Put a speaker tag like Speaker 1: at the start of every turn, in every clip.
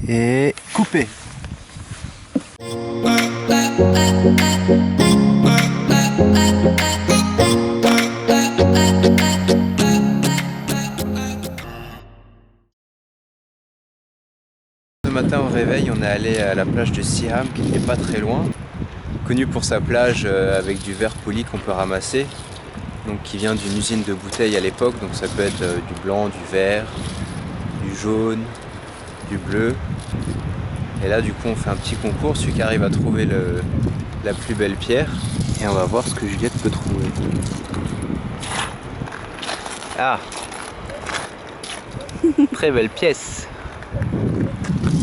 Speaker 1: Et couper. Ce matin au réveil, on est allé à la plage de Seaham qui n'est pas très loin, connue pour sa plage avec du verre poli qu'on peut ramasser, donc qui vient d'une usine de bouteilles à l'époque, donc ça peut être du blanc, du vert, du jaune, du bleu. Et là du coup on fait un petit concours, celui qui arrive à trouver la plus belle pierre, et on va voir ce que Juliette peut trouver. Ah, très belle pièce.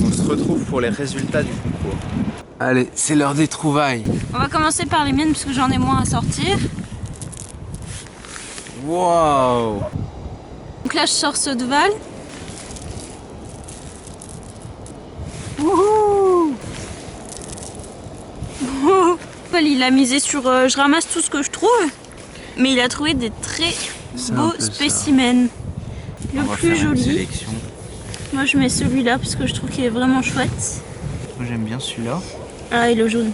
Speaker 1: On se retrouve pour les résultats du concours. Allez, c'est l'heure des trouvailles.
Speaker 2: On va commencer par les miennes parce que j'en ai moins à sortir.
Speaker 1: Wow.
Speaker 2: Donc là je sors ceux de Val. Wouhou. Val il a misé sur je ramasse tout ce que je trouve, mais il a trouvé des très beaux spécimens. Le plus joli. Moi je mets celui-là parce que je trouve qu'il est vraiment chouette.
Speaker 1: Moi j'aime bien celui-là.
Speaker 2: Ah, et le jaune.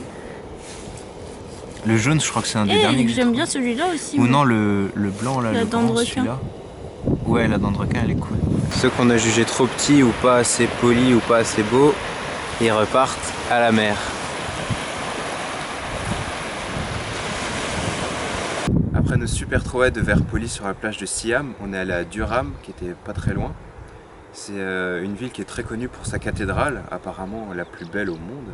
Speaker 1: Le jaune, je crois que c'est un des derniers que
Speaker 2: j'aime bien celui-là aussi.
Speaker 1: Ou non, le blanc là,
Speaker 2: la
Speaker 1: le
Speaker 2: dent de
Speaker 1: grand,
Speaker 2: requin.
Speaker 1: Ouais, la dent de requin elle est cool. Ceux qu'on a jugés trop petits ou pas assez polis ou pas assez beaux, ils repartent à la mer. Après nos super trouvailles de verre poli sur la plage de Seaham, on est allé à Durham, qui était pas très loin. C'est une ville qui est très connue pour sa cathédrale, apparemment la plus belle au monde.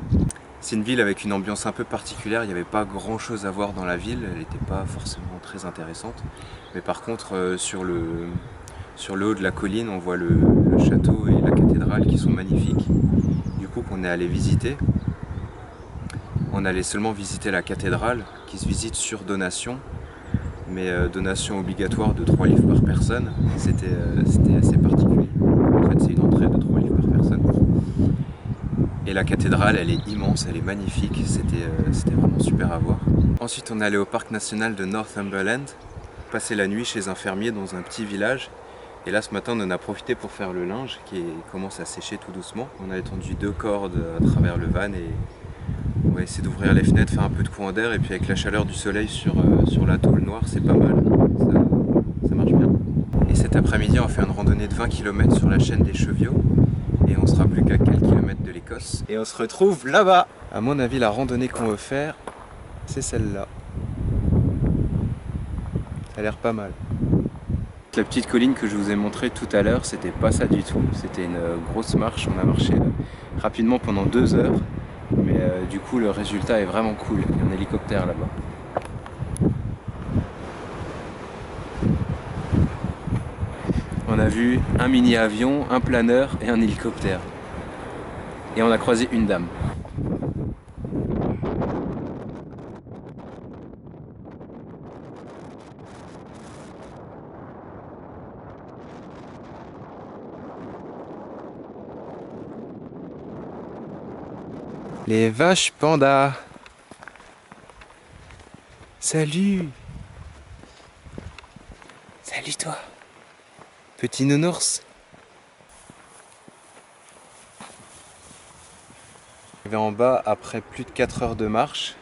Speaker 1: C'est une ville avec une ambiance un peu particulière, il n'y avait pas grand chose à voir dans la ville, elle n'était pas forcément très intéressante. Mais par contre, sur le haut de la colline, on voit le château et la cathédrale qui sont magnifiques. Du coup, qu'on est allé visiter. On allait seulement visiter la cathédrale, qui se visite sur donation. Mais donation obligatoire de 3 livres par personne, c'était assez particulier. En fait, c'est une entrée de 3 livres par personne. Et la cathédrale, elle est immense, elle est magnifique, c'était vraiment super à voir. Ensuite, on est allé au parc national de Northumberland, passer la nuit chez un fermier dans un petit village. Et là, ce matin, on en a profité pour faire le linge qui commence à sécher tout doucement. On a étendu 2 cordes à travers le van et on va essayer d'ouvrir les fenêtres, faire un peu de courant d'air, et puis avec la chaleur du soleil sur la tôle noire, c'est pas mal, ça marche bien. Et cet après-midi, on fait une randonnée de 20 km sur la chaîne des Cheviots, et on sera plus qu'à quelques kilomètres de l'Écosse. Et on se retrouve là-bas. À mon avis, la randonnée qu'on veut faire, c'est celle-là. Ça a l'air pas mal. La petite colline que je vous ai montrée tout à l'heure, c'était pas ça du tout. C'était une grosse marche, on a marché rapidement pendant 2 heures. Mais du coup le résultat est vraiment cool, il y a un hélicoptère là-bas. On a vu un mini-avion, un planeur et un hélicoptère. Et on a croisé une dame. Les vaches pandas. Salut. Salut toi. Petit nounours. Arrivé en bas après plus de 4 heures de marche.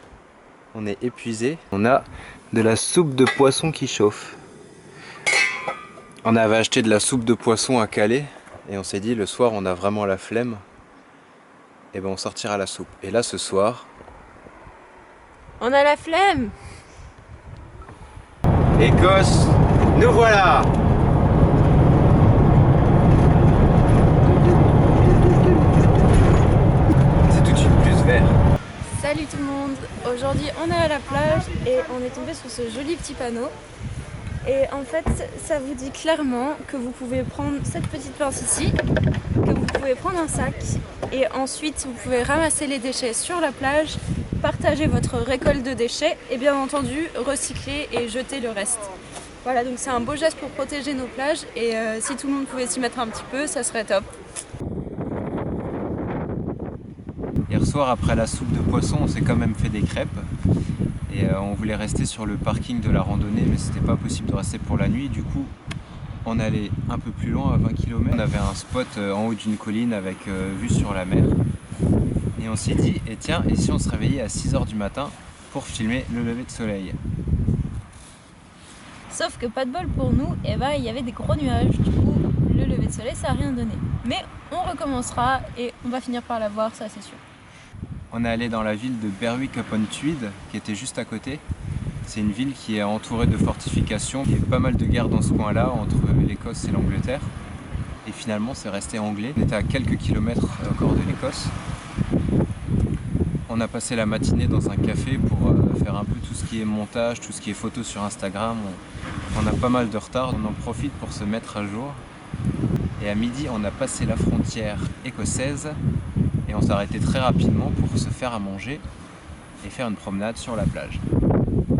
Speaker 1: On est épuisé. On a de la soupe de poisson qui chauffe. On avait acheté de la soupe de poisson à Calais et on s'est dit le soir on a vraiment la flemme. Et ben on sortira la soupe. Et là ce soir...
Speaker 2: On a la flemme.
Speaker 1: Écosse, nous voilà. C'est tout de suite plus vert.
Speaker 2: Salut tout le monde. Aujourd'hui on est à la plage et on est tombé sur ce joli petit panneau. Et en fait ça vous dit clairement que vous pouvez prendre cette petite pince ici, que vous pouvez prendre un sac et ensuite vous pouvez ramasser les déchets sur la plage, partager votre récolte de déchets et bien entendu recycler et jeter le reste. Voilà, donc c'est un beau geste pour protéger nos plages et si tout le monde pouvait s'y mettre un petit peu, ça serait top.
Speaker 1: Hier soir après la soupe de poisson, on s'est quand même fait des crêpes. Et on voulait rester sur le parking de la randonnée, mais c'était pas possible de rester pour la nuit. Du coup, On est allé un peu plus loin, à 20 km. On avait un spot en haut d'une colline avec vue sur la mer. Et on s'est dit, et tiens, et si on se réveillait à 6 h du matin pour filmer le lever de soleil?
Speaker 2: Sauf que pas de bol pour nous, et il y avait des gros nuages, du coup le lever de soleil ça a rien donné. Mais on recommencera et on va finir par la voir, ça c'est sûr.
Speaker 1: On est allé dans la ville de Berwick-upon-Tweed, qui était juste à côté. C'est une ville qui est entourée de fortifications. Il y a pas mal de guerres dans ce coin-là, entre l'Écosse et l'Angleterre. Et finalement, c'est resté anglais. On était à quelques kilomètres encore de l'Écosse. On a passé la matinée dans un café pour faire un peu tout ce qui est montage, tout ce qui est photos sur Instagram. On a pas mal de retard, on en profite pour se mettre à jour. Et à midi, on a passé la frontière écossaise et on s'est arrêté très rapidement pour se faire à manger et faire une promenade sur la plage.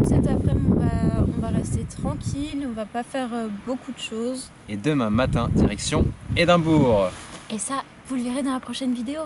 Speaker 2: Cet après-midi, on va rester tranquille, on va pas faire beaucoup de choses.
Speaker 1: Et demain matin, direction Édimbourg.
Speaker 2: Et ça, vous le verrez dans la prochaine vidéo.